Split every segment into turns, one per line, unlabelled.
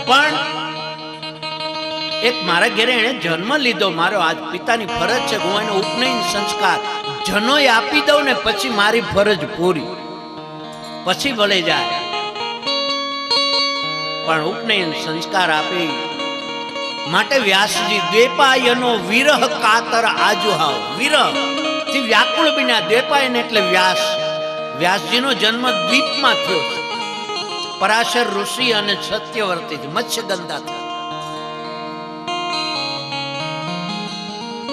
પણ એક મારા ઘરે એને જન્મ લીધો, મારો આજ પિતાની ફરજ છે હું એનો ઉપનયન સંસ્કાર જનોય આપી દઉં ને પછી મારી ફરજ પૂરી, પછી ભલે જાય. પણ ઉપનયન સંસ્કાર આપી માટે વ્યાસજી દ્વેપાયનો વિરહ કાતર આજુહાવ, વિરહ થી વ્યાકુળ બિના. દ્વેપાયન એટલે વ્યાસ. વ્યાસજીનો જન્મ દ્વીપમાં થયો છે. પરાશર ઋષિ અને સત્યવર્તી મત્સ્યગંધા થયા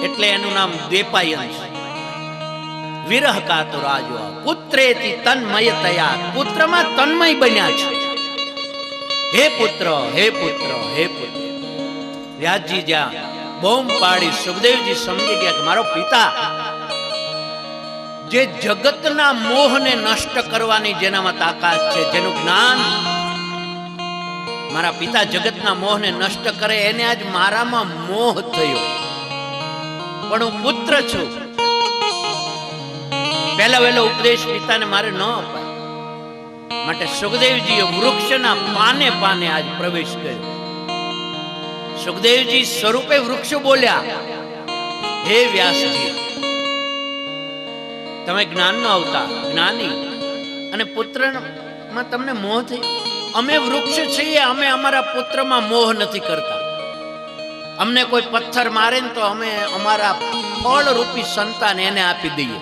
એટલે એનું નામ દ્વેપાયન છે. વિરહ કાતર આજુહાવ પુત્રેતિ તન્મય તયા, પુત્રમાં તન્મય બન્યા છે. હે પુત્ર, હે પુત્ર, હે પુત્ર. વ્યાસજી જ્યાં બોમ પાડી સુખદેવજી સમજી ગયા કે મારો પિતા જે જગતના મોહને નષ્ટ કરવાની જેનામાં તાકાત છે, જેનું જ્ઞાન, મારા પિતા જગતના મોહને નષ્ટ કરે એને આજ મારામાં મોહ થયો, પણ હું પુત્ર છું. પહેલા વહેલો ઉપદેશ પિતાને મારે ન અપાય માટે સુખદેવજીએ વૃક્ષના પાને પાને આજ પ્રવેશ કર્યો. સુખદેવજી સ્વરૂપે વૃક્ષ બોલ્યા, હે વ્યાસજી, તમે જ્ઞાનનો અવતાર, જ્ઞાની, અને પુત્રમાં તમને મોહ થઈ. અમે વૃક્ષ છીએ, અમે અમારા પુત્રમાં મોહ નથી કરતા. અમને કોઈ પથ્થર મારે ને તો અમે અમારા ફળ રૂપી સંતાન એને આપી દઈએ.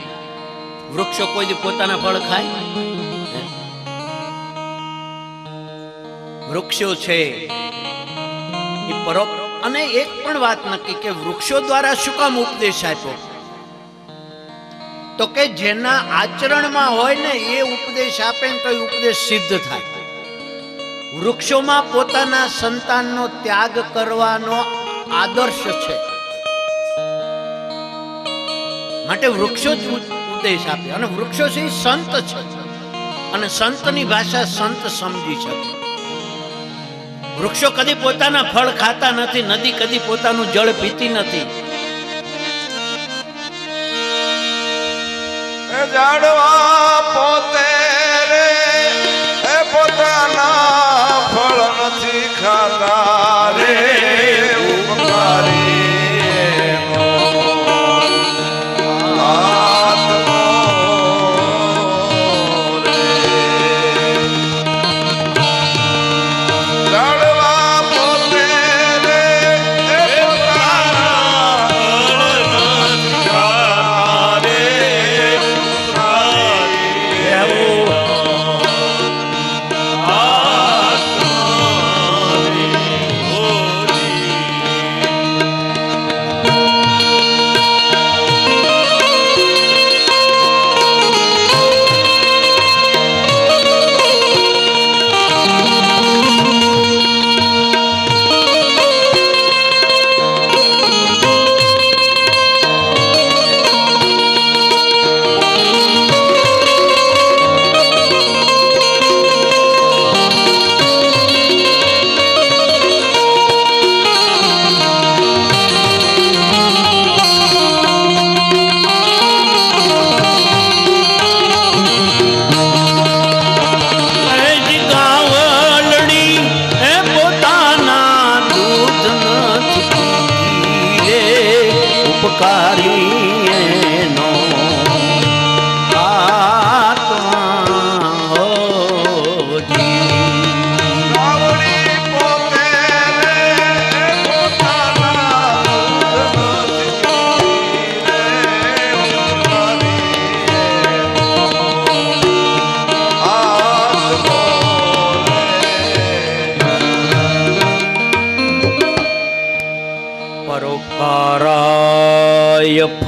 વૃક્ષો કોઈ પોતાના ફળ ખાય? વૃક્ષો છે એ પરોપ. અને એક પણ વાત નક્કી કે વૃક્ષો દ્વારા શું કામ ઉપદેશ આપ્યો? તો કે જેના આચરણમાં હોય ને એ ઉપદેશ આપે ને તો એ ઉપદેશ સિદ્ધ થાય. વૃક્ષોમાં પોતાના સંતાનનો ત્યાગ કરવાનો આદર્શ છે માટે વૃક્ષો જ ઉપદેશ આપે. અને વૃક્ષો છે એ સંત છે અને સંતની ભાષા સંત સમજી શકે. વૃક્ષો કદી પોતાના ફળ ખાતા નથી, નદી કદી પોતાનું જળ પીતી નથી.
ઝાડવા પોતે રે પોતાના ફળ નથી ખાતા રે, ઉપકારી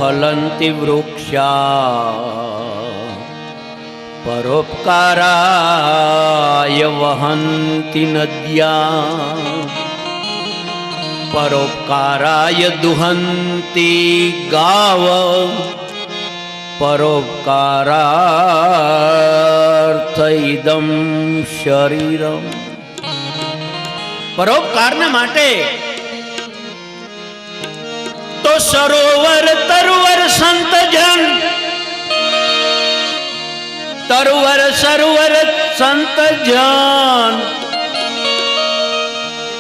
ફલંતિ વૃક્ષા પરોપકારાય વહંતિ નદ્યા, પરોપકારાય દુહંતિ ગાવ, પરોપકારાર્થ ઇદમ શરીરમ. પરોપકારના માટે તો સરોવર તરવર સંત જન, તરવર સરોવર સંત જન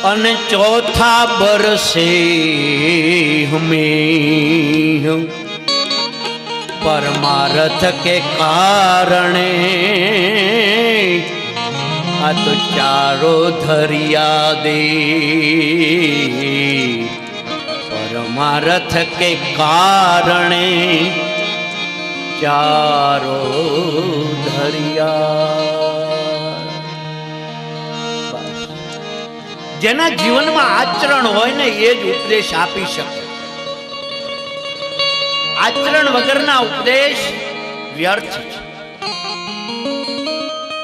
અને ચોથા બરસે હમે પરમાર્થ કે કારણે આ તો ચારો ધરિયા દે પરમાર્થ કે કારણે ચારો ધરિયા.
જેના જીવનમાં આચરણ હોય ને એ જ ઉપદેશ આપી શકે. આચરણ વગરના ઉપદેશ વ્યર્થ છે.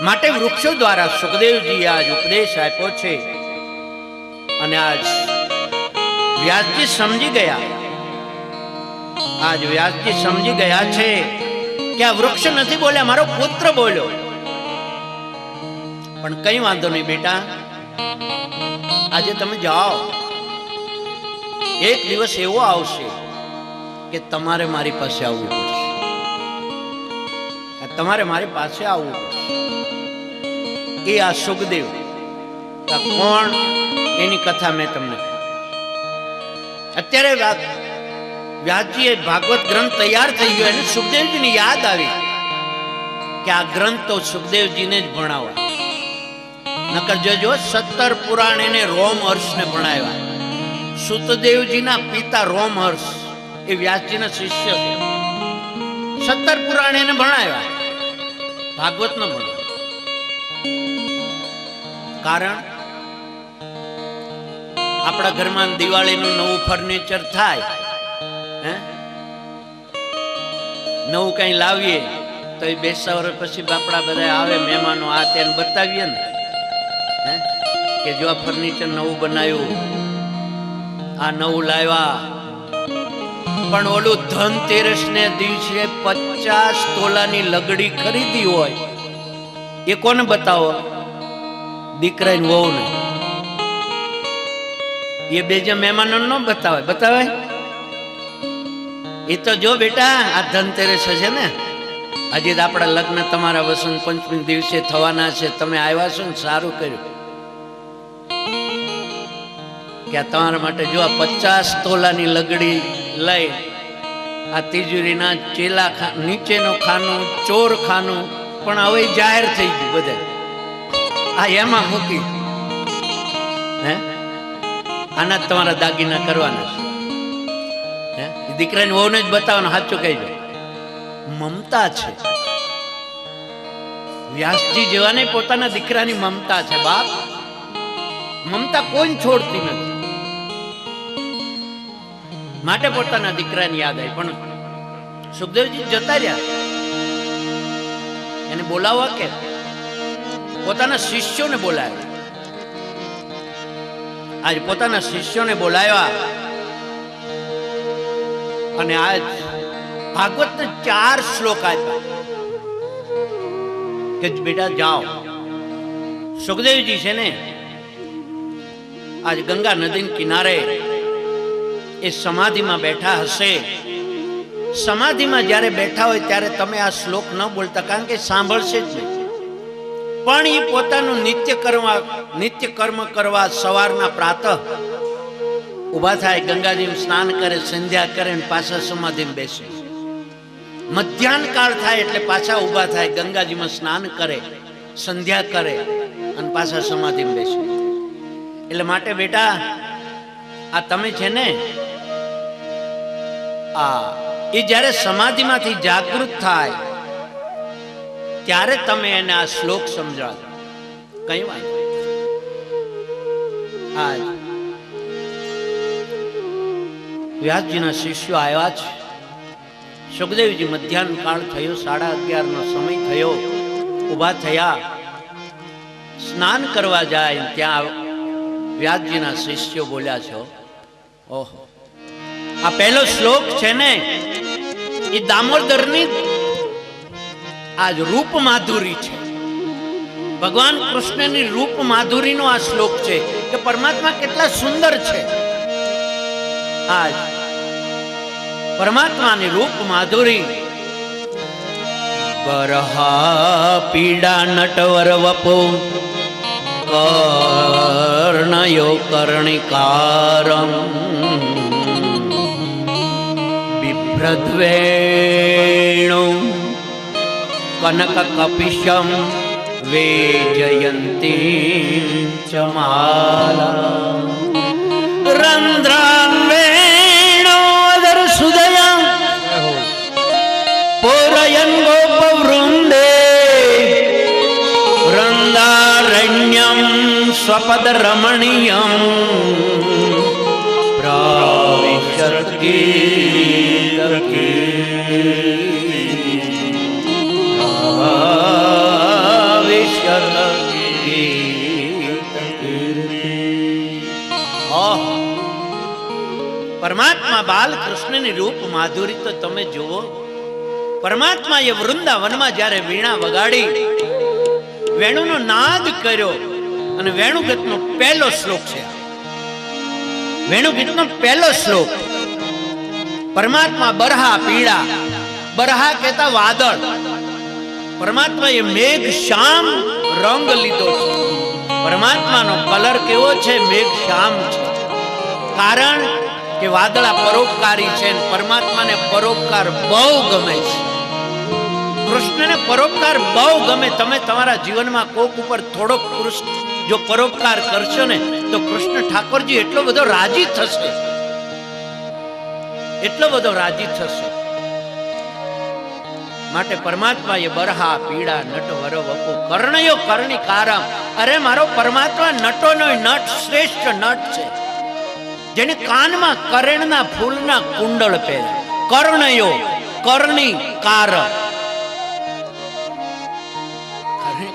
માટે વૃક્ષો દ્વારા સુખદેવજીએ આજ ઉપદેશ આપ્યો છે. અને આજ વ્યાસજી સમજી ગયા. આજ વ્યાસજી સમજી ગયા છે કે આ વૃક્ષ નથી બોલ્યા, મારો પુત્ર બોલ્યો. પણ કઈ વાંધો નહીં બેટા, આજે તમે જાઓ. એક દિવસ એવો આવશે કે તમારે મારી પાસે આવવું પડશે. તમારે મારી પાસે આવવું પડશે. એ આ સુખદેવ કોણ, એની કથા મેં તમને. અત્યારે વ્યાસજીએ ભાગવત ગ્રંથ તૈયાર થઈ ગયો અને સુખદેવજીને યાદ આવી કે આ ગ્રંથ તો સુખદેવજીને જ ભણાવવા. નકર જોજો 17 પુરાણ એને રોમહર્ષને ભણાવ્યા. સુતદેવજીના પિતા રોમહર્ષ એ વ્યાસજીના શિષ્ય છે. 17 પુરાણ એને ભણાવ્યા, ભાગવત ન ભણાવ્યા. કારણ આપણા ઘરમાં દિવાળીનું નવું ફર્નિચર થાય, નવું કઈ લાવીએ તો એ 2 વર્ષ પછી આપણા બધા આવે મહેમાનો, આ તેને બતાવીએ ને કે જો આ ફર્નિચર નવું બનાવ્યું, આ નવું લાવ્યા. પણ ઓલું ધનતેરસ ને દિવસે 50 તોલાની લગડી ખરીદી હોય એ કોને બતાવો? દીકરાની વહુ ને. એ બે જે મહેમાનો ન બતાવે, બતાવે? એ તો જો બેટા આ ધનતેરસ છે ને, હજી આપણા લગ્ન તમારા વસંત પંચમી દિવસે થવાના છે, તમે આવ્યા છો ને સારું કર્યું કે તમારા માટે જો આ 50 તોલાની લગડી લઈ આ તિજોરીના ચેલા નીચેનો ખાનું, ચોર ખાનું પણ હવે જાહેર થઈ ગયું બધા. આ એમાં મૂકી આના તમારા દાગીના કરવાના છે. દીકરાની વહુને જ બતાવવાનું. સાચું કહેજો, મમતા છે. વ્યાસજી જેવાને પોતાના દીકરાની મમતા છે. બાપ મમતા કોઈ છોડતી નથી. માટે પોતાના દીકરાની યાદ આવી. પણ સુખદેવજી જતા રહ્યા, એને બોલાવવા કે પોતાના શિષ્યોને બોલાવ્યા. આજ પોતાના શિષ્યોને બોલાવ્યા અને આજ ભાગવતને 4 શ્લોક આપ્યા કે બેટા જાઓ. સુખદેવજી છે ને આજ ગંગા નદીના કિનારે એ સમાધિમાં બેઠા હશે. સમાધિમાં જ્યારે બેઠા હોય ત્યારે તમે આ શ્લોક ન બોલતા, કારણ કે સાંભળશે જ નહીં. પણ એ પોતાનું નિત્ય કર્મ કરવા સવારના પ્રાતઃ ઉભા થાય, ગંગાજીમાં સ્નાન કરે, સંધ્યા કરે અને પાછા સમાધિમાં બેસે. મધ્યાહન કાળ થાય એટલે પાછા ઉભા થાય, ગંગાજીમાં સ્નાન કરે, સંધ્યા કરે અને પાછા સમાધિમાં બેસે. એટલે માટે બેટા આ તમે છે ને એ જ્યારે સમાધિમાંથી જાગૃત થાય ત્યારે તમે એને આ શ્લોક સમજાવો. કઈ વાત આજ વ્યાસજીના શિષ્યો આવ્યા છે. સુખદેવજી મધ્યાહન કાળ થયો, 11:30 નો સમય થયો, ઉભા થયા, સ્નાન કરવા જાય ત્યાં વ્યાસજીના શિષ્યો બોલ્યા છો, ઓહો આ પહેલો શ્લોક છે ને એ દામોદરની આજ રૂપ માધુરી છે. ભગવાન કૃષ્ણની રૂપ માધુરીનો આ શ્લોક છે કે પરમાત્મા કેટલા સુંદર છે. આજ પરમાત્માની રૂપ માધુરી.
બરહા પીડા નટવર વપો કર્ણ
કર્ણયો કર્ણિકારમ બિભ્રદ્વેણુ કનક કપિશમ વેજયંતી ચ માલા રંધ્રાન્વેણો અધર સુદયં પૂરયન ગોપવૃંદે વૃંદારણ્યમ સ્વપદ રમણીયમ પ્રાવિશત પરમાત્મા બાલકૃષ્ણની રૂપ માધુરી તો તમે જુઓ. પરમાત્મા એ વૃંદાવનમાં જ્યારે વીણા વગાડી, વેણુનો નાદ કર્યો, અને વેણુગીતનો પહેલો શ્લોક છે. વેણુગીતનો પહેલો શ્લોક. પરમાત્મા બરહા પીળા, બરહા કહેતા વાદળ. પરમાત્મા એ મેઘ શ્યામ રંગ લીધો છે. પરમાત્માનો કલર કેવો છે? મેઘ શ્યામ છે. કારણ કે વાદળા પરોપકારી છે. પરમાત્માને પરોપકાર બહુ ગમે છે. કૃષ્ણને પરોપકાર બહુ ગમે. તમે તમારા જીવનમાં કોક ઉપર થોડોક જો પરોપકાર કરશો ને તો કૃષ્ણ ઠાકોરજી એટલો બધો રાજી થશે, એટલો બધો રાજી થશે. માટે પરમાત્મા એ બરહા પીળા નટ વરો વપુ કર્ણયો કર્ણિકારમ. અરે મારો પરમાત્મા નટોનો નટ, શ્રેષ્ઠ નટ છે, જેને કાનમાં કરેણના ફૂલના કુંડળ પહેર્યા. કર્ણયો કર્ણિકાર,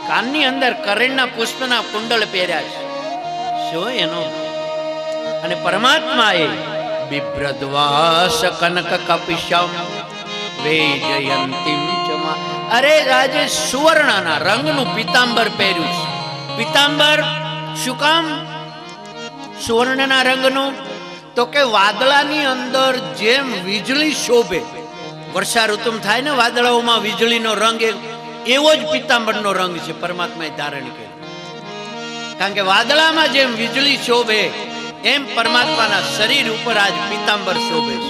કાનની અંદર કરેણના પુષ્પના કુંડળ પહેર્યા છે. શું એનો? અને પરમાત્મા એ બિભ્રદ્વાસ કનક કપિશમ વેજયંતીમ ચમા. અરે રાજે સુવર્ણના રંગનું પીતાંબર પહેર્યું છે. પીતાંબર શું કામ સુવર્ણના રંગનું? તો કે વાદળાની અંદર જેમ વીજળી શોભે, વર્ષા ઋતુમાં થાય ને વાદળાઓમાં વીજળીનો રંગ, એવો જ પિત્તાંબરનો રંગ છે પરમાત્માએ ધારણ કર્યો. કારણ કે વાદળામાં જેમ વીજળી શોભે એમ પરમાત્માના શરીર ઉપર આજ પિત્તાંબર શોભે છે.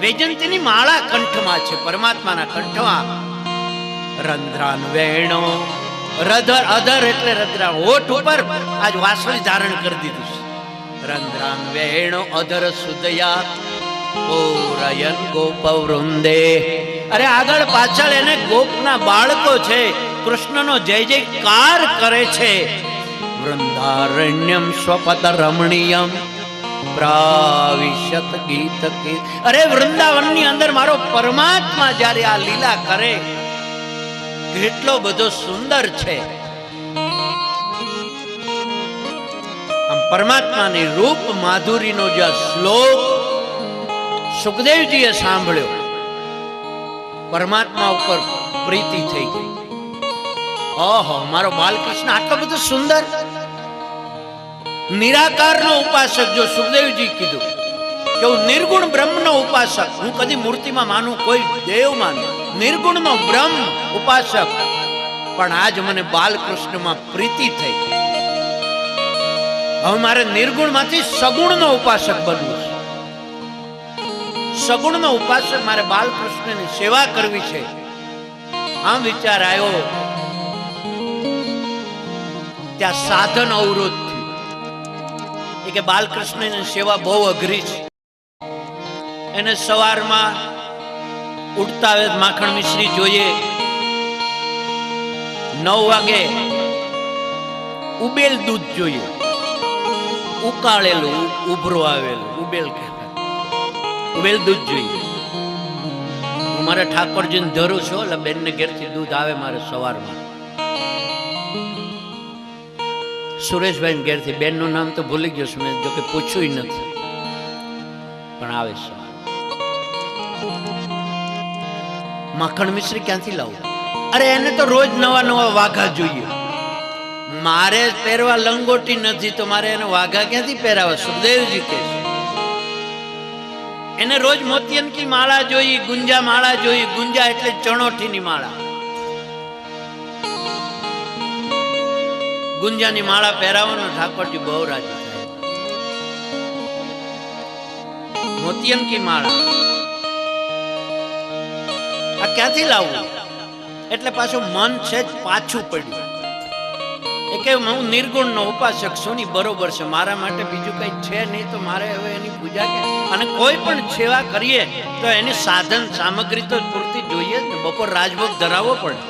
વૈજયંતીની માળા કંઠમાં છે, પરમાત્માના કંઠમાં. રંધ્રાન વેણો, રધર અધર એટલે રંધ્રા, હોઠ ઉપર આજ વાસળી ધારણ કરી દીધું છે. રંધ્રાન વેણો અધર સુદયા પૂરયન ગોપવૃંદે. અરે આગળ પાછળ એને ગોપના બાળકો છે, કૃષ્ણનો જય જયકાર કરે છે. વૃંદારણ્યમ સ્વપદ રમણીયમ પ્રાવિશત ગીત ગીત. અરે વૃંદાવનની અંદર મારો પરમાત્મા જ્યારે આ લીલા કરે કેટલો બધો સુંદર છે. આમ પરમાત્માની રૂપ માધુરીનો જે શ્લોક સુખદેવજીએ સાંભળ્યો, પરમાત્મા ઉપર પ્રીતિ થઈ ગઈ. ઓહો, મારો બાલકૃષ્ણ આટલો બધો સુંદર, નિરાકારનો ઉપાસક. જો સુખદેવજી કીધું કે હું નિર્ગુણ બ્રહ્મનો ઉપાસક, હું કદી મૂર્તિમાં માનું, કોઈ દેવ માનું, નિર્ગુણનો બ્રહ્મ ઉપાસક. પણ આજ મને બાલકૃષ્ણમાં પ્રીતિ થઈ. હવે મારે નિર્ગુણમાંથી સગુણનો ઉપાસક બનવું છે. સગુણનો ઉપાસક મારે બાલકૃષ્ણની સેવા કરવી છે. આમ વિચાર આવ્યો. ત્યાં સાધન અવરોધ થયું. એ કે બાલકૃષ્ણની સેવા બહુ અઘરી છે. એને સવારમાં ઉઠતા આવે માખણ મિશ્રી જોઈએ, 9 વાગે ઉબેલ દૂધ જોઈએ, ઉકાળેલું ઉભરો આવેલું ઉબેલ દૂધ જોઈએ. હું મારા ઠાકોરજીને ધરું છું, એટલે બેનને ઘેરથી દૂધ આવે મારે સવારમાં. સુરેશભાઈ ઘેરથી, બેનનું નામ તો ભૂલી ગયો છું મેં, જોકે પૂછ્યું નથી, પણ આવે છે. માખણ મિશ્રી ક્યાંથી લાવું? અરે એને તો રોજ નવા નવા વાઘા જોઈએ. મારે પહેરવા લંગોટી નથી તો મારે એને વાઘા ક્યાંથી પહેરાવા? સુખદેવજી કહે છે એને રોજ મોતિયનકી માળા જોઈ, ગુંજા માળા જોઈ. ગુંજા એટલે ચણોઠીની માળા. ગુંજાની માળા પહેરાવાનો ઠાકોરજી બહુ રાજી થાય. મોતિયન કી માળા આ ક્યાંથી લાવવું? એટલે પાછું મન છે જ પાછું પડ્યું. એ કે હું નિર્ગુણ નો ઉપાસક છું ની બરોબર છે, મારા માટે બીજું કઈ છે નહીં, તો મારે હવે એની પૂજા કે અને કોઈ પણ સેવા કરીએ તો એની સાધન સામગ્રી તો પૂરતી જોઈએ જ ને. બપોર રાજભોગ ધરાવવો પડે.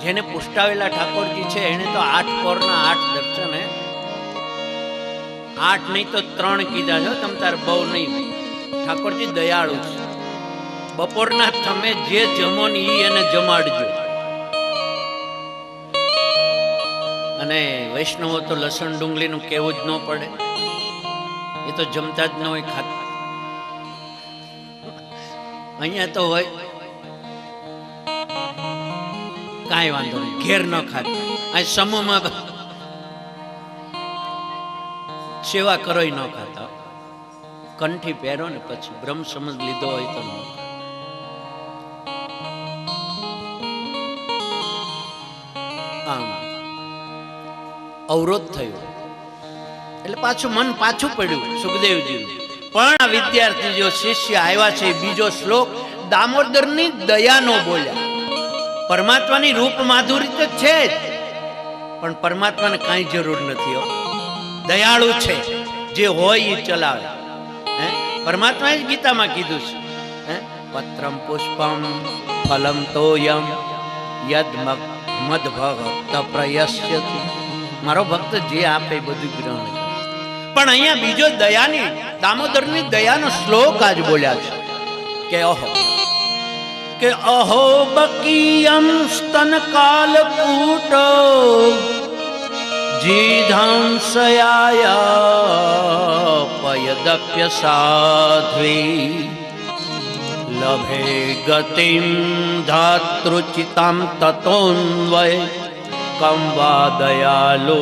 જેને પુષ્ટાવેલા ઠાકોરજી છે એને તો 8 પોરના 8 દર્શન હે. 8 નહીં તો 3 કીધા છો તમ તાર બહુ નહીં. ઠાકોરજી દયાળુ છે. બપોરના તમે જે જમો ને ઈ એને જમાડજો. અને વૈષ્ણવો તો લસણ ડુંગળીનું કેવું જ ન પડે, એ તો જમતા જ ન હોય, ખાતા. અહીંયા તો હોય કાંઈ વાંધો નહીં, ઘેર ન ખાતા. આ સમૂહમાં સેવા કરો ન ખાતા. કંઠી પહેરો ને પછી બ્રહ્મ સમજ લીધો હોય તો આમ અવરોધ થયો એટલે પાછું મન પાછું પડ્યું સુખદેવજી. પણ આ વિદ્યાર્થી જો શિષ્ય આવ્યા છે, બીજો શ્લોક દામોદરની દયાનો બોલ્યા. પરમાત્માની રૂપ માધુરી તો છે જ, પણ પરમાત્માને કાંઈ જરૂર નથી. દયાળુ છે, જે હોય એ ચલાવે. પરમાત્માએ જ ગીતામાં કીધું છે, પત્રમ પુષ્પમ ફલમ તોયમ યદ મદ ભક્ત પ્રયસ્યતિ. મારો ભક્ત જે આપે બધું ગ્રહણ કરે. પણ અહીંયા બીજો દયાની દામોદરની દયાનો શ્લોક આજ બોલ્યા છે કે અહો બકીયમ સ્તન કાલકૂટ જીધાંસયાય પયદપ્ય સાધ્વી લભે ગતિમ ધાતૃચિતામ તતોન્વય કમ વા દયાલુ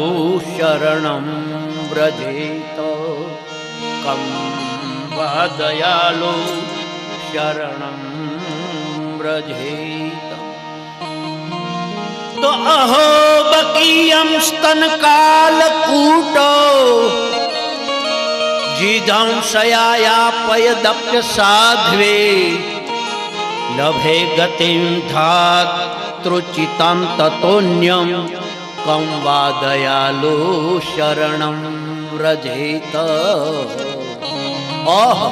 શરણમ વ્રજેત. કમ વા દયાલુ શરણમ વ્રજેત. તો અહો બકીયમ સ્તન કાલકૂટ જીધાંસયાપયદપ્ય સાધ્વે લભે ગતિમ ધાતૃચિતામ તતોન્યમ કમ વા દયાલુ શરણમ વ્રજેત. ઓહો,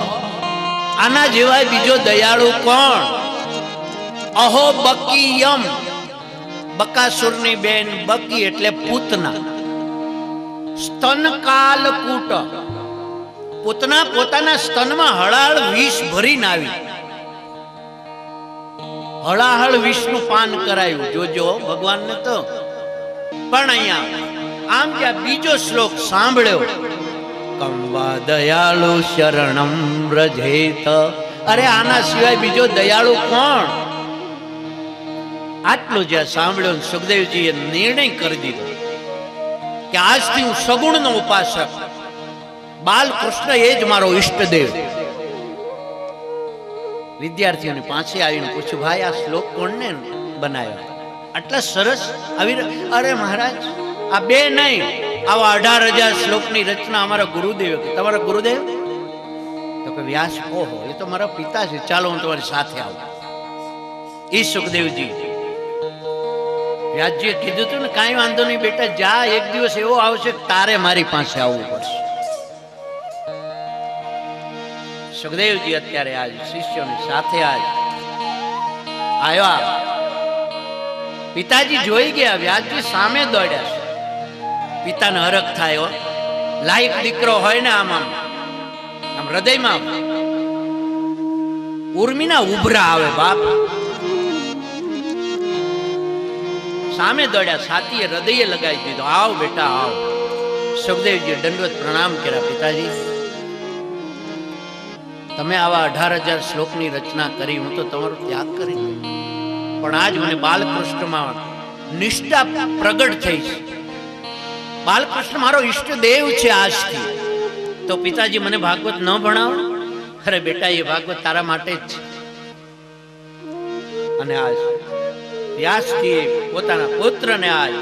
આના જેવાય બીજો દયાળુ કોણ? અહો બકીયમ, બકાસુરની બેન બકી એટલે પૂતના. સ્તન કાલકૂટ, પૂતના પોતાના સ્તનમાં હળાહળ વિષ ભરીને આવી. હળાહળ વિષનું પાન કરાયું. જોજો ભગવાનને તો. પણ અહીંયા આમ જ્યાં બીજો શ્લોક સાંભળ્યો, કમ વા દયાળુ શરણમ વ્રજેત. અરે આના સિવાય બીજો દયાળુ કોણ? આટલું જ્યાં સાંભળ્યું, સુખદેવજીએ નિર્ણય કરી દીધો કે આજથી હું સગુણનો ઉપાસક, બાલકૃષ્ણ એ જ મારો ઈષ્ટદેવ. વિદ્યાર્થીઓને પાસે આવીને પૂછ્યું, ભાઈ આ શ્લોક કોણને બનાવ્યો? આટલા સરસ આવી. અરે મહારાજ, આ બે નહીં, આવા 18,000 શ્લોકની રચના અમારા ગુરુદેવ. તમારા ગુરુદેવ? તો કે વ્યાસ. ઓહો, એ તો મારા પિતા છે, ચાલો હું તમારી સાથે આવું. એ સુખદેવજી વ્યાસજીએ કીધું હતું ને, કાંઈ વાંધો નહીં બેટા, જા, એક દિવસ એવો આવશે તારે મારી પાસે આવવું પડશે. સુખદેવજી અત્યારે આજ શિષ્યોની સાથે આજ આવ્યા. પિતાજી જોઈ ગયા, વ્યાસજી સામે દોડ્યા. પિતાને હરખ થાય. લાયક દીકરો હોય ને, આમ આમ આમ હૃદયમાં ઉર્મિના ઉભરા આવે. બાપ સામે દોડ્યા, સાથીએ હૃદયે લગાવી દીધો. આવ બેટા આવ. સુખદેવજી દંડવત પ્રણામ કર્યા. પિતાજી, તમે આવા 18,000 શ્લોકની રચના કરી, હું તો તમારો ત્યાગ કરી દઉં, પણ આજ મને બાલકૃષ્ણમાં નિષ્ઠા પ્રગટ થઈ છે. બાલકૃષ્ણ મારો ઈષ્ટદેવ છે આજથી. તો પિતાજી મને ભાગવત ન ભણાવો? અરે બેટા, એ ભાગવત તારા માટે જ છે. અને આજ વ્યાસજીએ પોતાના પુત્રને આજ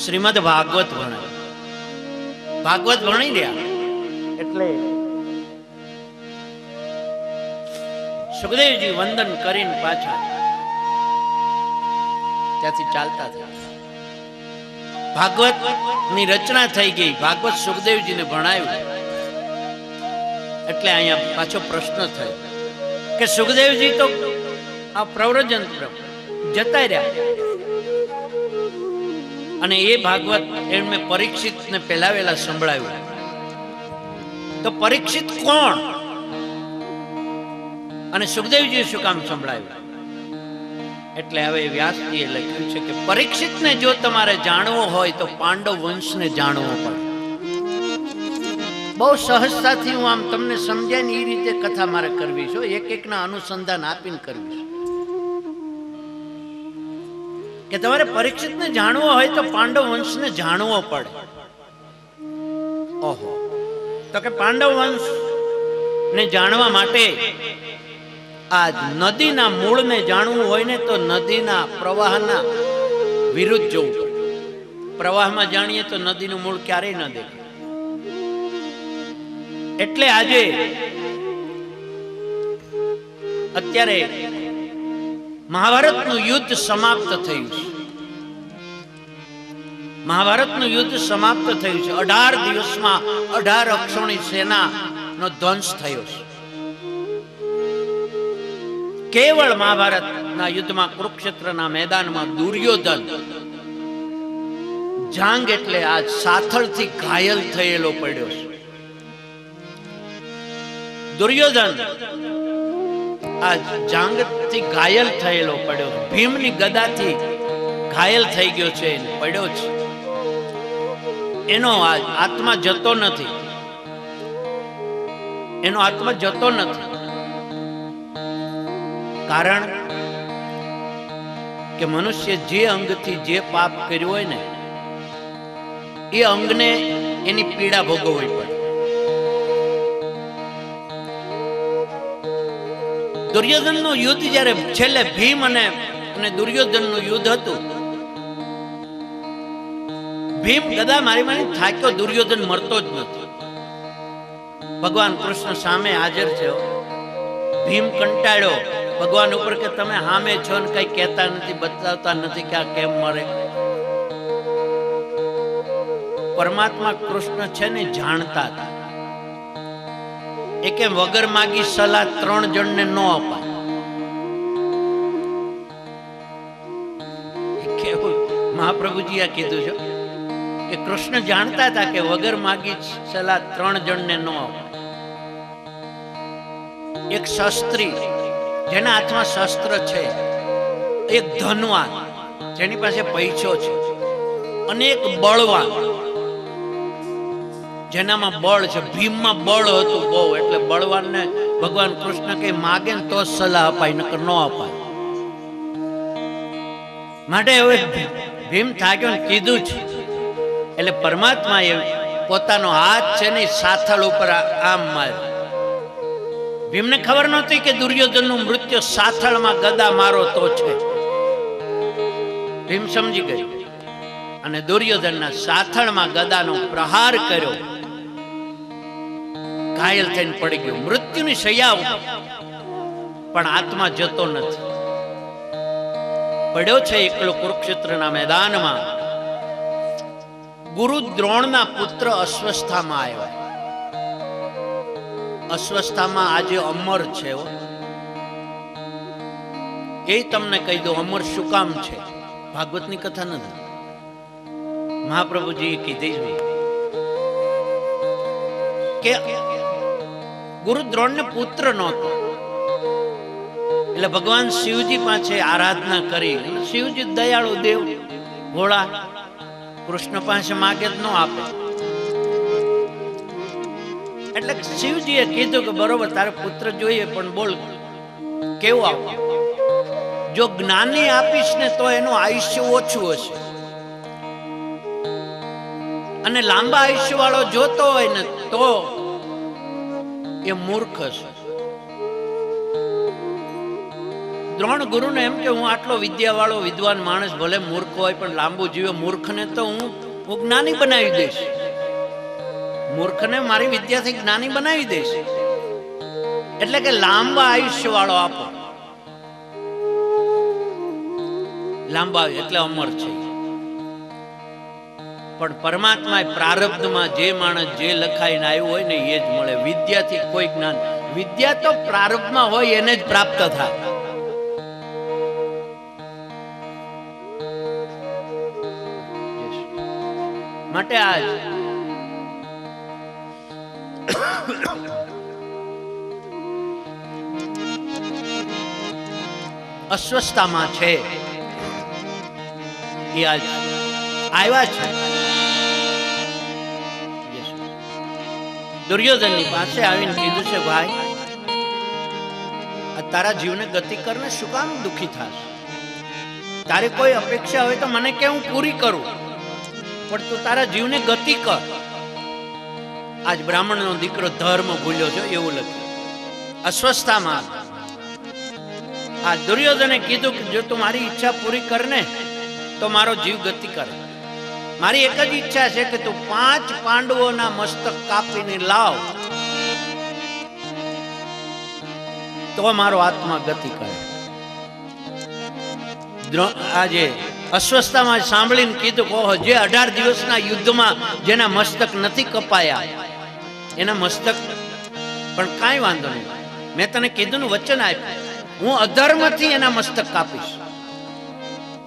શ્રીમદ ભાગવત ભણાવ્યું. ભાગવત ભણી રહ્યા એટલે સુખદેવજી વંદન કરીને પાછા ત્યાંથી ચાલતા થયા. ભાગવત ની રચના થઈ ગઈ. ભાગવત સુખદેવજીને ભણાવ્યું એટલે અહીંયા પાછો પ્રશ્ન થયો કે સુખદેવજી તો આ પ્રવ્રજન જતા રહ્યા અને એ ભાગવત એમને પરીક્ષિતને પહેલા વહેલા સંભળાવ્યું. તો પરીક્ષિત કોણ અને સુખદેવજીએ શું કામ સંભળાવ્યું? એટલે હવે વ્યાસજીએ લખ્યું છે કે પરીક્ષિતને જો તમારે જાણવો હોય તો પાંડવ વંશને જાણવો પડે. બહુ સહજતાથી હું આમ તમને સમજાય ને એ રીતે કથા મારે કરવી છે. એક એકના અનુસંધાન આપીને કરવી છે કે તમારે પરીક્ષિતને જાણવો હોય તો પાંડવ વંશને જાણવો પડે. ઓહો, તો કે પાંડવ વંશ ને જાણવા માટે આ નદીના મૂળને જાણવું હોય ને તો નદીના પ્રવાહના વિરુદ્ધ જવું પડે. પ્રવાહમાં જાણીએ તો નદીનું મૂળ ક્યારેય ન દેખાય. એટલે આજે અત્યારે મહાભારતનું યુદ્ધ સમાપ્ત થયું છે. મહાભારતનું યુદ્ધ સમાપ્ત થયું છે. 18 દિવસમાં 18 અક્ષોણી સેનાનો ધ્વંસ થયો છે. કેવળ મહાભારતના યુદ્ધમાં કુરુક્ષેત્રના મેદાનમાં દુર્યોધન જાંગ એટલે આ સાથળથી ઘાયલ થયેલો પડ્યો છે. દુર્યોધન આ જાંગથી ઘાયલ થયેલો પડ્યો. ભીમની ગદાથી ઘાયલ થઈ ગયો છે, પડ્યો છે. એનો આત્મા જતો નથી. એનો આત્મા જતો નથી. કારણ કે મનુષ્ય જે અંગથી જે પાપ કર્યું હોય ને એ અંગને એની પીડા ભોગવવી પડે. દુર્યોધનનું યુદ્ધ જ્યારે છેલ્લે ભીમ અને દુર્યોધનનું યુદ્ધ હતું, ભીમ ગદા મારી મારી થાક્યો, દુર્યોધન મરતો જ નથી. ભગવાન કૃષ્ણ સામે હાજર છે. ભીમ કંટાળ્યો ભગવાન ઉપર કે તમે સામે છો ને કઈ કહેતા નથી, બતાવતા નથી કે આ કેમ મરે. પરમાત્મા કૃષ્ણ છે ને જાણતા હતા. એ કે વગર માગી સલાહ 3 જણને ન અપાય. કેવું મહાપ્રભુજી આ કીધું છે કે કૃષ્ણ જાણતા હતા કે વગર માગી સલાહ 3 જણને ન અપાય. એક શસ્ત્રી જેના હાથમાં શસ્ત્ર છે, એક ધનવાન જેની પાસે પૈસો છે, અને એક બળવાન જેનામાં બળ છે. ભીમમાં બળ હતું બહુ, એટલે બળવાનને ભગવાન કૃષ્ણ કઈ માગે ને તો સલાહ અપાય, નકર ન અપાય. માટે હવે ભીમ થાક્યો ને કીધું છે. એટલે પરમાત્માએ પોતાનો હાથ છે ને સાથળ ઉપર આમ માર્યો. ભીમને ખબર નહોતી કે દુર્યોધનનું મૃત્યુ સાથળમાં ગદા મારો તો છે. ભીમ સમજી ગયો અને દુર્યોધનના સાથળમાં ગદાનો પ્રહાર કર્યો. ઘાયલ થઈને પડી ગયો મૃત્યુની શૈયા ઉપર, પણ આત્મા જતો નથી. પડ્યો છે એકલો કુરુક્ષેત્રના મેદાનમાં. ગુરુ દ્રોણના પુત્ર અસ્વસ્થામાં આવ્યા. અસ્વસ્થામાં આજે અમર છે. એ તમને કહી દો અમર શું કામ છે. ભાગવતની કથા નથી, મહાપ્રભુજી કીધી કે ગુરુ દ્રોણને પુત્ર નહોતો, એટલે ભગવાન શિવજી પાસે આરાધના કરી. શિવજી દયાળુ દેવ, ભોળા, કૃષ્ણ પાસે માગે જ ન આપે. એટલે શિવજીએ કીધું કે બરોબર તારે પુત્ર જોઈએ, પણ બોલ કેવું આપો. જો જ્ઞાની આપીશ ને તો એનું આયુષ્ય ઓછું હશે, અને લાંબા આયુષ્ય વાળો જોતો હોય ને તો એ મૂર્ખ હશે. દ્રોણ ગુરુને એમ કે હું આટલો વિદ્યાવાળો વિદ્વાન માણસ, ભલે મૂર્ખ હોય પણ લાંબુ જીવે, મૂર્ખને તો હું જ્ઞાની બનાવી દઈશ, મૂર્ખને મારી વિદ્યાથી જ્ઞાની બનાવી દઈશ. એટલે કે લાંબા આયુષ્ય વાળો આપો. લાંબા એટલે અમર છે. પણ પરમાત્મા પ્રારબ્ધમાં જે માણસ જે લખાઈને આવ્યું હોય ને એ જ મળે. વિદ્યાથી કોઈ જ્ઞાન, વિદ્યા તો પ્રારબ્ધમાં હોય એને જ પ્રાપ્ત થાય. માટે આજ અસ્વસ્થતામાં છે એ આજ આવ્યા છે. દુર્યોધનની પાસે આવીને કીધું છે, ભાઈ આ તારા જીવને ગતિ કરને, શું કામ દુખી થાશ? તારે કોઈ અપેક્ષા હોય તો મને કે હું પૂરી કરું, પણ તું તારા જીવને ગતિ કર. આજ બ્રાહ્મણનો દીકરો ધર્મ ભૂલ્યો છે એવું લખ્યું. અસ્વસ્થતામાં આ દુર્યોધને કીધું કે જો તું મારી ઈચ્છા પૂરી કરને તો મારો જીવ ગતિ કરે. મારી એક જ ઈચ્છા છે કે તું 5 પાંડવોના મસ્તક કાપીને લાવ તો મારો આત્મા ગતિ કરે. આજે અસ્વસ્થતામાં સાંભળીને કીધું, ઓહો, જે 18 દિવસના યુદ્ધમાં જેના મસ્તક નથી કપાયા એના મસ્તક પણ કાંઈ વાંધો નહીં, મેં તને કીધું ને, વચન આપ્યું, હું અધર્મથી એના મસ્તક કાપીશ.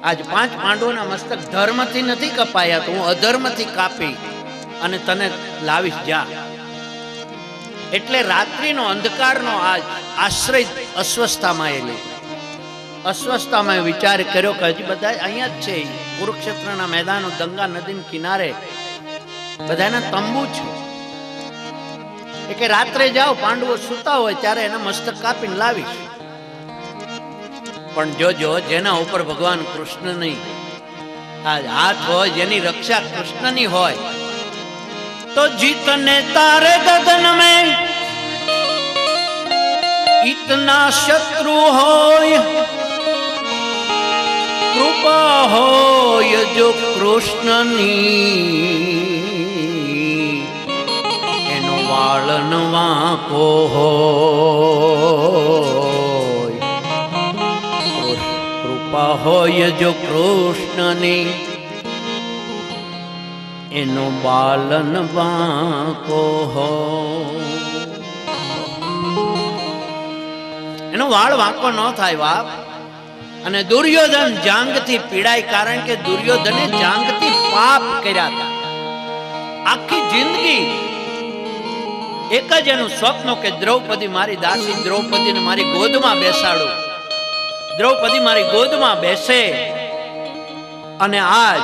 આજ 5 પાંડવોના મસ્તક ધર્મથી નથી કપાયા તો હું અધર્મથી કાપી અને તને લાવીશ. જા. એટલે રાત્રિનો અંધકારનો આજ આશ્રય અસ્વસ્થતામાં એ લીધો. અસ્વસ્થતામાં વિચાર કર્યો કે હજી બધા અહીંયા જ છે, કુરુક્ષેત્રના મેદાનો, ગંગા નદીના કિનારે બધાના તંબુ છે. એ કે રાત્રે જાઓ, પાંડવો સૂતા હોય ત્યારે એના મસ્તક કાપીને લાવીશ. પણ જોજો, જેના ઉપર ભગવાન કૃષ્ણની હાથ હોય, જેની રક્ષા કૃષ્ણની હોય, તો જીતને તારે ગગન મેં ઇતના શત્રુ હોય, કૃપા હોય જો કૃષ્ણની, એનો વાળન વાંકો હોય. કૃપા હોય જો કૃષ્ણની, એનો બાલન વાંકો હોય. એનો વાળ વાંકો ન થાય બાપ. અને દુર્યોધન જાંગથી પીડાય, કારણ કે દુર્યોધને જાંગથી પાપ કર્યા હતા. આખી જિંદગી એક જ એનું સ્વપ્ન કે દ્રૌપદી મારી દાસી, દ્રૌપદીને મારી ગોદમાં બેસાડું, દ્રૌપદી મારી ગોદમાં બેસે. અને આજ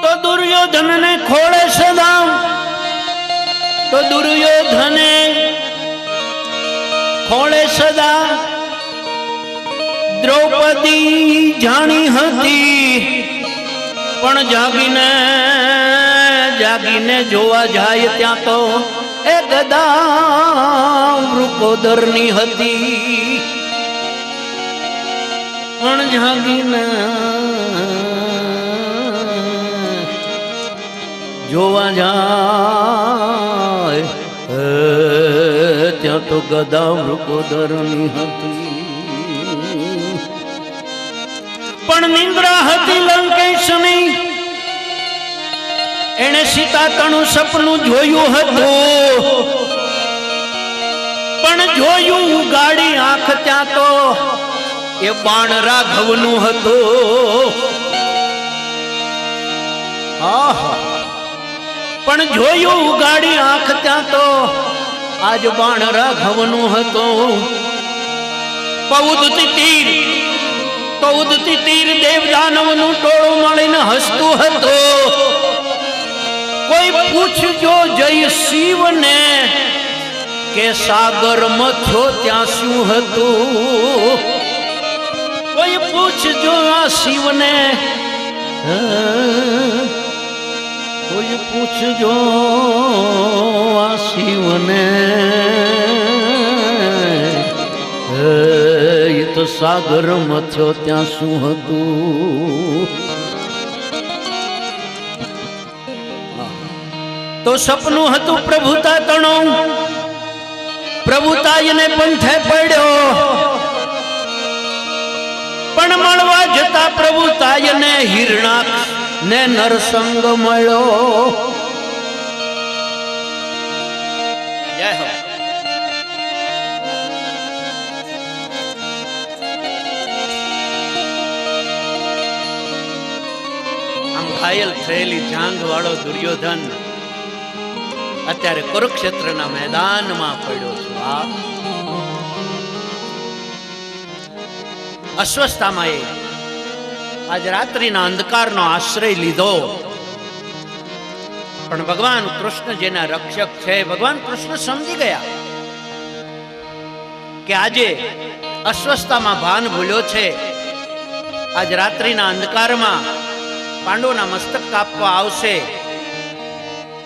તો દુર્યોધનને ખોળે સદા, તો દુર્યોધને ખોળે સદા દ્રૌપદી જાણી હતી, પણ જાગીને જાગીને જોવા જાય ત્યાં તો એ ગદા વૃકોદરની હતી. પણ જાગીને જોવા જાય ત્યાં તો ગદા વૃકોદરની હતી. પણ નિંદ્રા હતી લંકેશની, એણે સીતાતણું સપનું જોયું હતું, પણ જોયું ગાડી આંખ ત્યાં તો એ બાણ રાઘવનું હતું. આહા, પણ જોયું ગાડી આંખ ત્યાં તો આજ બાણ રાઘવનું હતું. પૌદતી તીર, પૌદતી તીર દેવ દાનવનું ટોળું મળીને હસતું હતું. કોઈ પૂછજો જય શિવને કે સાગર મથ્યો ત્યાં શું હતું. કોઈ પૂછજો આ શિવને
કોઈ પૂછજો આ શિવને, એ તો સાગર મથ્યો ત્યાં શું હતું?
તો સપનું હતું પ્રભુતા તણો, પ્રભુતાયને પંથે પડ્યો, પણ મળવા જતા પ્રભુતાયને હિરણાક્ષ ને નરસંગ મળ્યો. જય હો. આમ ઘાયલ થયેલી જાંગ વાળો દુર્યોધન અત્યારે કુરુક્ષેત્રના મેદાનમાં પડ્યો છે. અસ્વસ્થતામાં આજ રાત્રિના અંધકારનો આશ્રય લીધો, પણ ભગવાન કૃષ્ણ જેના રક્ષક છે, ભગવાન કૃષ્ણ સમજી ગયા કે આજે અસ્વસ્થતામાં ભાન ભૂલ્યો છે. આજ રાત્રિના અંધકારમાં પાંડવોના મસ્તક કાપવા આવશે,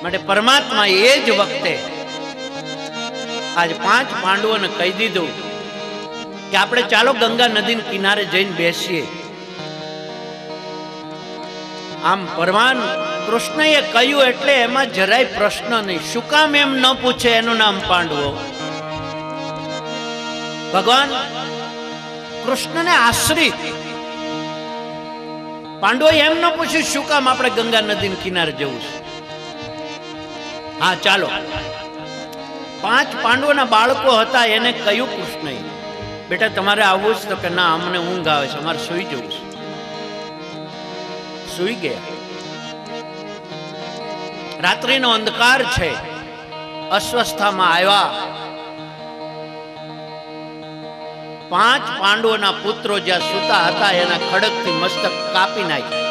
માટે પરમાત્મા એ જ વખતે આજ 5 પાંડવોને કહી દીધું કે આપણે ચાલો ગંગા નદીના કિનારે જઈને બેસીએ. આમ ભગવાન કૃષ્ણએ કહ્યું એટલે એમાં જરાય પ્રશ્ન નહીં. શું કામ એમ ન પૂછે એનું નામ પાંડવો? ભગવાન કૃષ્ણને આશ્રિત પાંડવોએ એમ ન પૂછ્યું શું કામ આપણે ગંગા નદીના કિનારે જવું છે. હા ચાલો. 5 પાંડવોના બાળકો હતા, એને કહ્યું કૃષ્ણએ, બેટા તમારે આવવું છે? તો કે ના, અમને ઊંઘ આવે છે, અમારે સૂઈ જવું છે. સૂઈ ગયા. રાત્રિનો અંધકાર છે, અસ્વસ્થતામાં આવ્યા. 5 પાંડવોના પુત્રો જ્યાં સૂતા હતા એના ખડકથી મસ્તક કાપી નાખ્યા.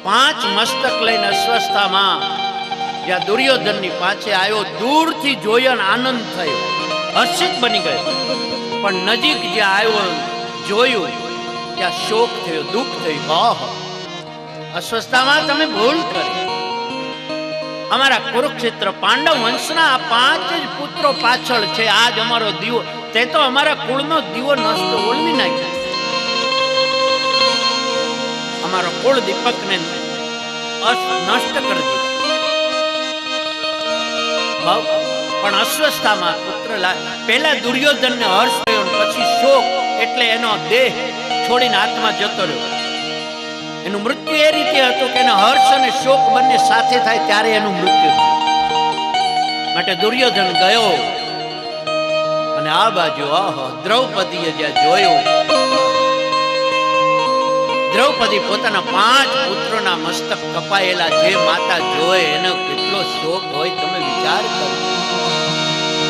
5 મસ્તક લઈને અસ્વસ્થતામાં જ્યાં દુર્યોધનની પાસે આવ્યો, દૂરથી જોયો ને આનંદ થયો, હર્ષિત બની ગયો. પણ નજીક જ્યાં આવ્યો જોયું ત્યાં શોક થયો, દુઃખ થયું. અસ્વસ્થતામાં તમે ભૂલ કરી. અમારા કુરુક્ષેત્ર પાંડવ વંશના આ 5 જ પુત્રો પાછળ છે. આજ અમારો દીવો, તે તો અમારા કુળનો દીવો નષ્ટ ઓળવી નાખ્યો. અમારો કુળ દીપકને નષ્ટ કરી દીધો. પણ અસ્વસ્થતામાં પુત્ર પહેલા દુર્યોધનને હર્ષ થયો, પછી શોક, એટલે એનો દેહ છોડીને આત્મા જતો રહ્યો. એનું મૃત્યુ એ રીતે હતું કે એનો હર્ષ અને શોક બંને સાથે થાય ત્યારે એનું મૃત્યુ થયું. માટે દુર્યોધન ગયો અને આ બાજુ દ્રૌપદીએ જ્યાં જોયું, દ્રૌપદી પોતાના 5 પુત્રોના મસ્તક કપાયેલા જે માતા જોયે એનો કેટલો શોક હોય તમે વિચાર કરો.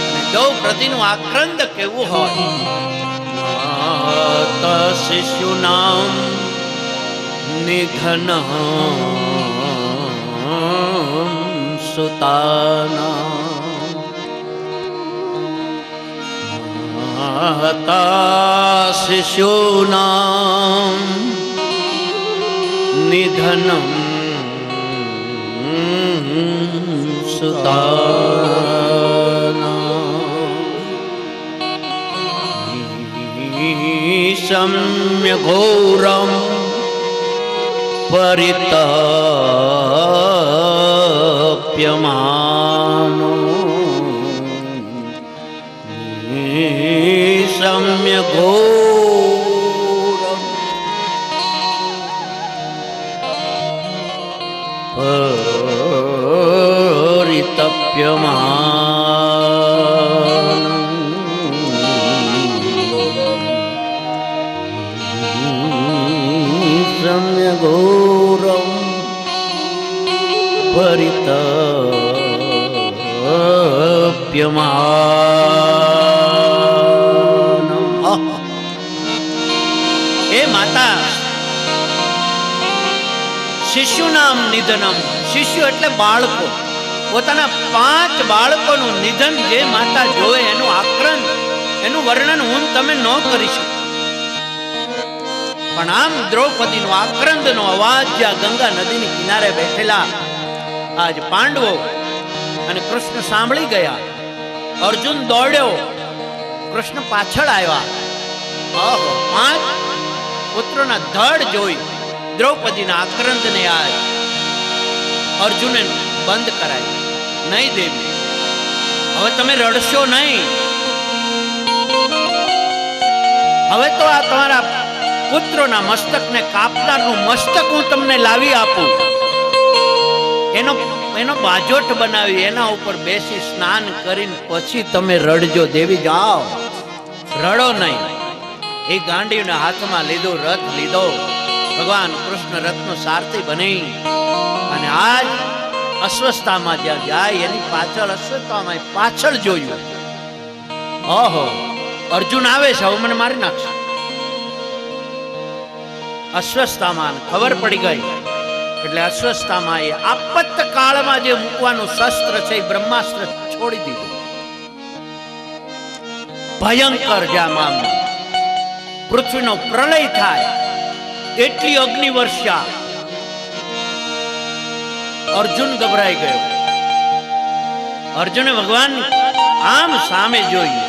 અને દ્રૌપદીનું આક્રંદ કેવું હોય.
માતા શિશુનામ નિધન સુતાના, માતા શિશુનામ નિધનમ સુતાના, સમ્ય ઘોરમ પરિતપ્યમાનો, સમ્ય ઘોરમ પરિતપ્યમાનો, સમ્ય ઘોરમ પરિતપ્યમાનો.
એ માતા શિશુનામ નિધનમ, શિશુ એટલે બાળકો, પોતાના 5 બાળકોનું નિધન જે માતા જોવે એનું આક્રંદ, એનું વર્ણન હું તમે ન કરી શકો. પણ આમ દ્રૌપદીનો આક્રંદનો અવાજ જ્યાં ગંગા નદીની કિનારે બેઠેલા આજ પાંડવો અને કૃષ્ણ સાંભળી ગયા. અર્જુન દોડ્યો, કૃષ્ણ પાછળ આવ્યા. ઓહો, 5 પુત્રોના ધડ જોઈ દ્રૌપદીના આક્રંદને આજ અર્જુને બંધ કરાય. નહીં દેવી, હવે તમે રડશો નહીં. હવે તો આ તમારા પુત્રોના મસ્તકને કાપનારનું મસ્તક હું તમને લાવી આપું. એનો બાજોટ બનાવી એના ઉપર બેસી સ્નાન કરીને પછી તમે રડજો. દેવી જાઓ, રડો નહીં. એ ગાંડીવને હાથમાં લીધો, રથ લીધો. ભગવાન કૃષ્ણ રથનો સારથી બની અને આજ અસ્વસ્થતામાં જ્યાં જાય એની પાછળ અસ્વસ્થતામાં પાછળ જોયું. ઓહો, અર્જુન આવે છે, હવે મને મારી નાખશે. અસ્વસ્થતામાં ખબર પડી ગઈ એટલે અસ્વસ્થતામાં એ આપત કાળમાં જે મૂકવાનું શસ્ત્ર છે એ બ્રહ્માસ્ત્ર છોડી દીધું. ભયંકર જામ પૃથ્વીનો પ્રલય થાય એટલી અગ્નિ વર્ષા. અર્જુન ગભરાઈ ગયો. અર્જુને ભગવાન આમ સામે જોયું.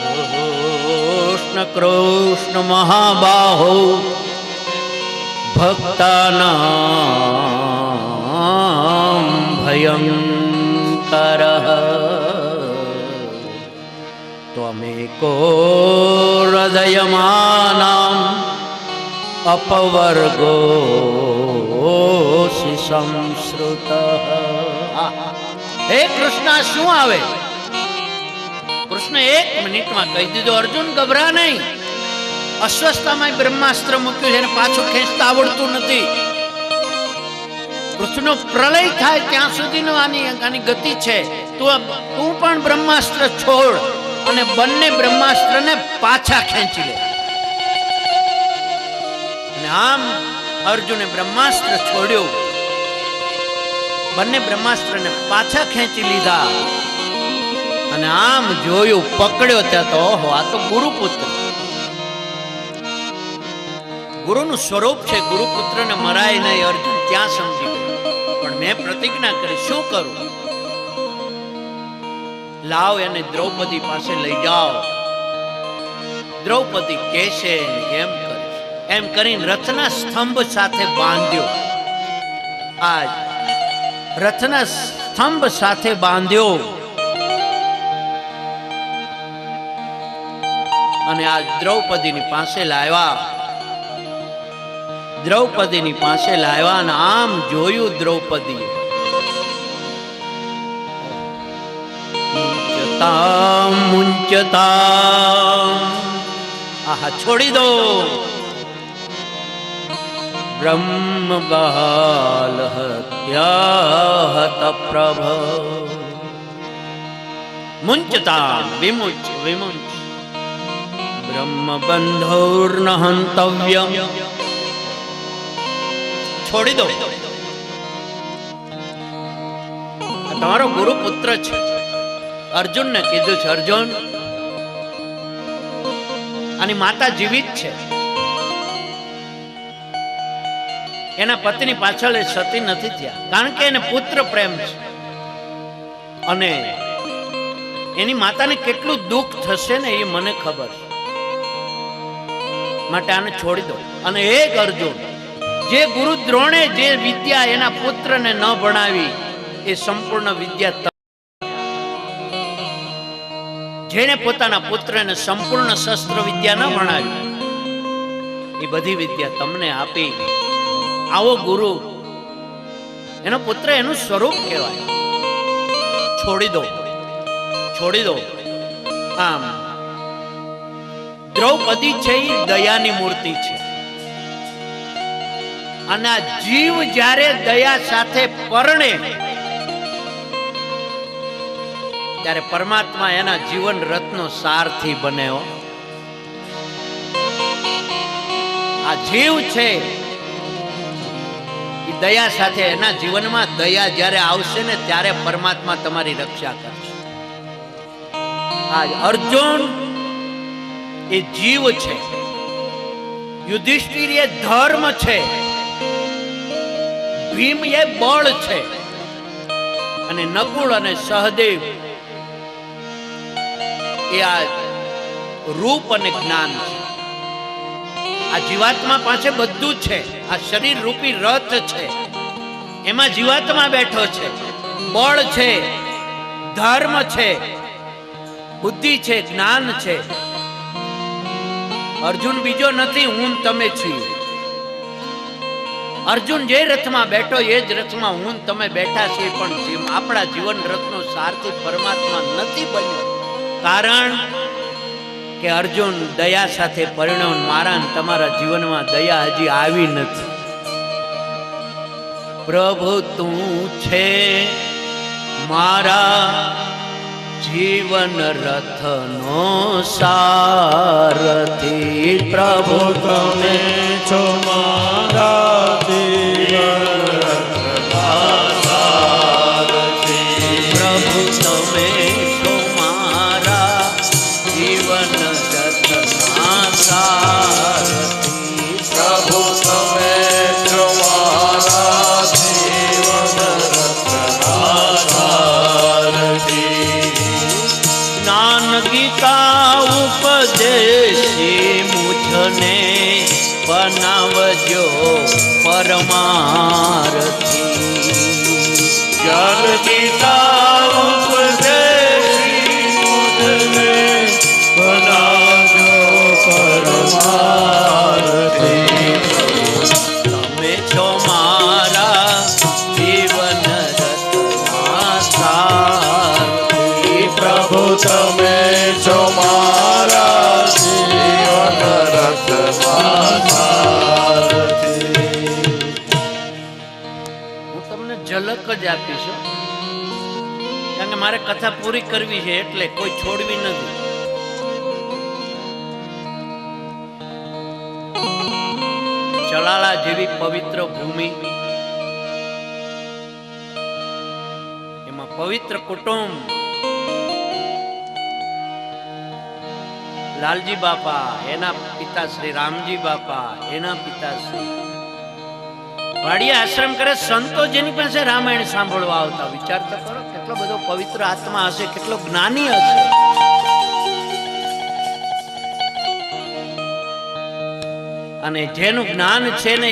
કૃષ્ણ કૃષ્ણ મહાબાહો ભક્તાનામ ભયંકર ત્વમેકો હૃદયમાનામ અપવર્ગો સંસ્કૃત. હે કૃષ્ણ, શું આવે? કૃષ્ણ 1 મિનિટમાં કહી દીધું, અર્જુન ગભરા નહીં. અસ્વસ્થતામાં બ્રહ્માસ્ત્ર મૂક્યું છે, એને પાછું ખેંચતા આવડતું નથી. પૃથ્વીનો પ્રલય થાય ત્યાં સુધીનો આની ગતિ છે. તું પણ બ્રહ્માસ્ત્ર છોડ અને બંને બ્રહ્માસ્ત્રને પાછા ખેંચી લે. અને આમ અર્જુને બ્રહ્માસ્ત્ર છોડ્યું, બંને બ્રહ્માસ્ત્રને પાછા ખેંચી લીધા અને આમ જોયું, પકડ્યો ત્યાં તો ઓહો, આ તો ગુરુપુત્ર. ગુરુનું સ્વરૂપ છે, ગુરુપુત્રને મરાય નહીં. અર્જુન ત્યાં સમજી ગયો. પણ મેં પ્રતિજ્ઞા કરી, શું કરું? લાવ એને દ્રૌપદી પાસે લઈ જાઓ. દ્રૌપદી કહેશે એમ કરીશ. એમ કરીને રથના સ્તંભ સાથે બાંધ્યો. આજ રથના સ્તંભ સાથે બાંધ્યો અને આ દ્રૌપદીની પાસે લાવ્યા. દ્રૌપદીની પાસે લાવ્યા અને આમ જોયું દ્રૌપદી. મુંચતા આહા, છોડી દો. બ્રહ્મ બાલ હત્યાહત પ્રભ મુંચતા વિમુચ વિમુચ બ્રહ્મ બંધોર્ન હંતવ્યમ. છોડી દો. તમારો ગુરુપુત્ર છે. અર્જુનને કીધું છે, અર્જુન આની માતા જીવિત છે. એના પતિની પાછળ એ સતી નથી થયા, કારણ કે એને પુત્ર પ્રેમ છે અને એની માતાને કેટલું દુઃખ થશે ને એ મને ખબર છે. માટે આને છોડી દો. અને એક અર્જુન, જે ગુરુ દ્રોણે જે વિદ્યા એના પુત્રને ન ભણાવી એ સંપૂર્ણ વિદ્યા, જેને પોતાના પુત્રને સંપૂર્ણ શસ્ત્ર વિદ્યા ન ભણાવી એ બધી વિદ્યા તમને આપી. આવો ગુરુ, એનો પુત્ર એનું સ્વરૂપ કહેવાય. છોડી દો, છોડી દો. આમ દ્રૌપદી છે એ દયાની મૂર્તિ છે અને આ જીવ જ્યારે દયા સાથે પરણે ત્યારે પરમાત્મા એના જીવન રથનો સારથી બને. આ જીવ છે એ દયા સાથે, એના જીવનમાં દયા જ્યારે આવશે ને ત્યારે પરમાત્મા તમારી રક્ષા કરશે. આ અર્જુન એ જીવ છે, યુધિષ્ઠિર એ ધર્મ છે, ભીમ એ બળ છે, અને નકુળ અને સહદેવ એ આ રૂપ અને જ્ઞાન છે. આ જીવાત્મા પાસે બધું છે. આ શરીર રૂપી રથ છે, એમાં જીવાત્મા બેઠો છે. બળ છે, ધર્મ છે, બુદ્ધિ છે, જ્ઞાન છે. અર્જુન બીજો નથી, હું તમે છીએ. અર્જુન જે રથમાં બેઠો એ જ રથમાં હું તમે બેઠા છીએ, પણ આપણા જીવન રથનો સારથી પરમાત્મા નથી બન્યો. કારણ કે અર્જુન દયા સાથે પરિણ્યો. મારા ને તમારા જીવનમાં દયા હજી આવી નથી. પ્રભુ તું છે મારા જીવન રથનો સારથી. પ્રભુ તમે
છો મારા જીવન રથના સારથી.
પ્રભુ તમે છો મારા જીવન રથના સારથી.
પ્રભુ તમે છો મારા જીવન રથના સારથી.
જ્ઞાન ગીતા ઉપદેશી મુझને બનાવજો પરમારથી.
જ્ઞાન ગીતા ઉપદેશી મુझને બનાવજો પરમારથી.
તમે છો મારા જીવન રથના સારથી.
પ્રભુ તમે છો મારા જીવન રથના સારથી.
હું તમને ઝલક જ આપીશ, કારણ કે મારે કથા પૂરી કરવી છે, એટલે કોઈ છોડવી નથી. ચલાળા જેવી પવિત્ર ભૂમિ, એમાં પવિત્ર કુટુંબ, લાલજી બાપા, એના પિતા શ્રી રામજી બાપા, એના પિતા શ્રી વાડિયા આશ્રમ કરે. સંતો જેની પાસે રામાયણ સાંભળવા આવતા. વિચાર તો કરો કેટલો બધો પવિત્ર આત્મા હશે, કેટલો જ્ઞાની હશે. અને જેનું જ્ઞાન છે ને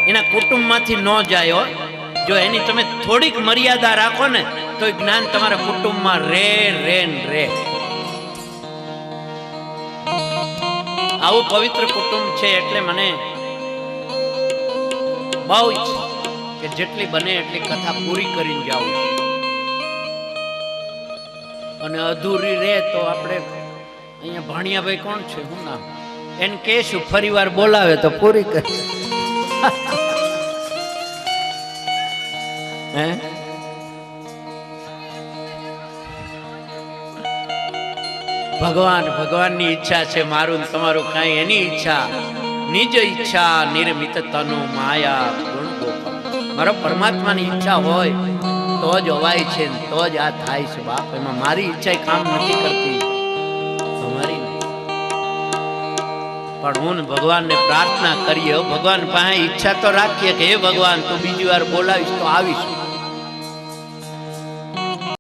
એના કુટુંબમાંથી ન જાય હો. જો એની તમે થોડીક મર્યાદા રાખો ને તો જ્ઞાન તમારા કુટુંબમાં રે. આવું પવિત્ર કુટુંબ છે. એટલે મને બહુ ઈચ્છા કે જેટલી બને એટલી કથા પૂરી કરીને જાઉં. અને અધૂરી રહે તો આપણે અહીંયા ભાણિયાભાઈ કોણ છે, શું નામ, એને કહેશું ફરી વાર બોલાવે તો પૂરી કરી. હે ભગવાનની ઈચ્છા છે, મારું ને તમારું કાંઈ એની ઈચ્છા. નિજ ઈચ્છા નિર્મિત તનો માયા ગુણ ગોપાલ. મારા પરમાત્માની ઈચ્છા હોય તો જ અવાય છે, તો જ આ થાય છે. બાપ, એમાં મારી ઈચ્છા કામ નથી કરતી, તમારી નહીં. પણ હું ભગવાનને પ્રાર્થના કરીએ, ભગવાન પાસે ઈચ્છા તો રાખીએ કે હે ભગવાન તું બીજી વાર બોલાવીશ તો આવીશ.